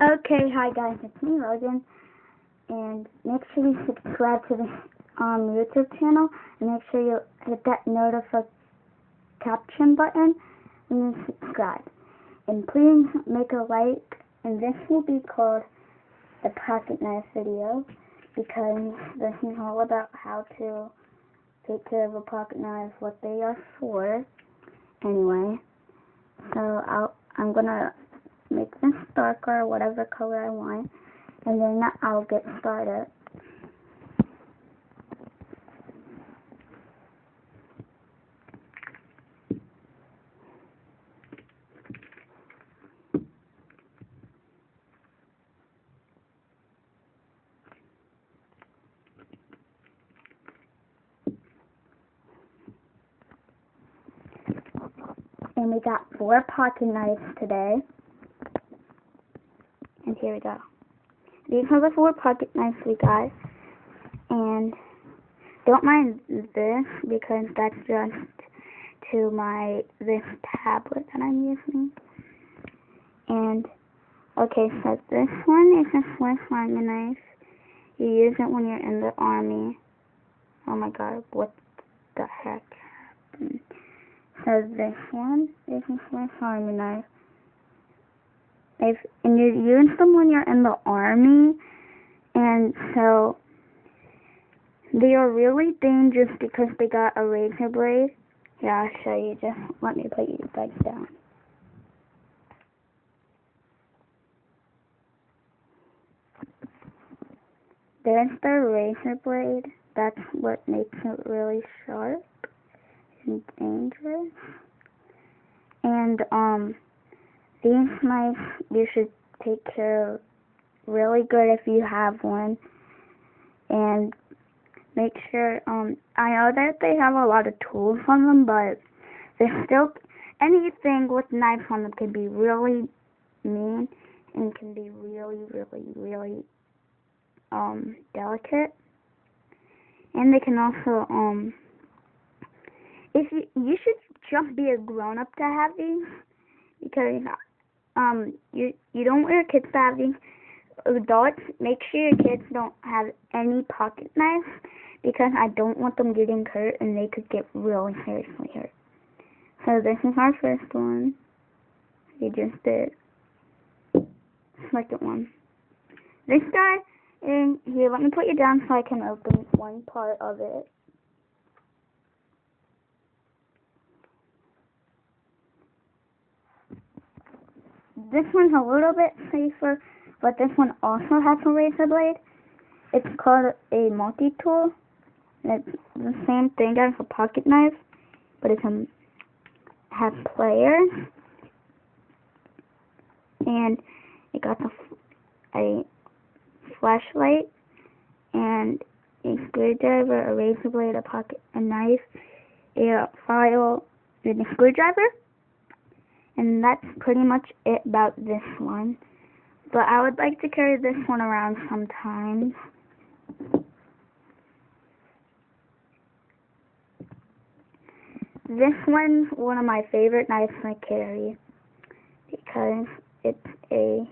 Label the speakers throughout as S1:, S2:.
S1: Okay, hi guys, it's me, Logan, and make sure you subscribe to this YouTube channel, and make sure you hit that notification button, and then subscribe. And please make a like, and this will be called the pocket knife video, because this is all about how to take care of a pocket knife, what they are for. Anyway, so I'm gonna make this darker, whatever color I want, and then I'll get started. And we got 4 pocket knives today. And here we go. These are the 4 pocket knives we got. And don't mind this, because that's just to this tablet that I'm using. And, okay, so this one is a Swiss Army knife. You use it when you're in the army. Oh my god, what the heck happened? So this one is a Swiss Army knife. And you use them when you're in the army, and so they are really dangerous because they got a razor blade. Yeah, I'll show you. Just let me put you guys down. There's the razor blade. That's what makes it really sharp and dangerous. And these knives you should take care of really good if you have one. And make sure, I know that they have a lot of tools on them, but there's still, anything with knives on them can be really mean and can be really, really, really, delicate. And they can also, you should just be a grown-up to have these, because, you don't want your kids to have these. Adults, make sure your kids don't have any pocket knives, because I don't want them getting hurt, and they could get really seriously hurt. So this is our first one. We just did. Second one. This guy, and here, let me put you down so I can open one part of it. This one's a little bit safer, but this one also has a razor blade. It's called a moltie tool. And it's the same thing as a pocket knife, but it has pliers, and it got a flashlight, and a screwdriver, a razor blade, a knife, a file, and a screwdriver. And that's pretty much it about this one. But I would like to carry this one around sometimes. This one's one of my favorite knives I carry, because it's a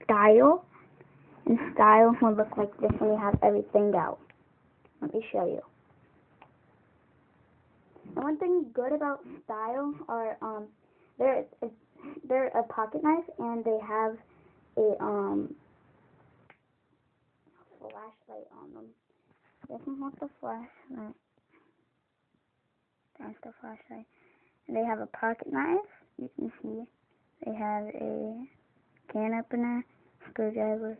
S1: style, and styles will look like this when you have everything out. Let me show you. And one thing good about style are, they're a pocket knife, and they have a flashlight on them. This one has the flashlight. That's the flashlight. And they have a pocket knife. You can see they have a can opener, screwdriver,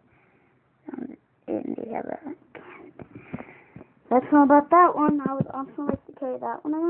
S1: and they have a can. That's all about that one. I would also like to carry that one around.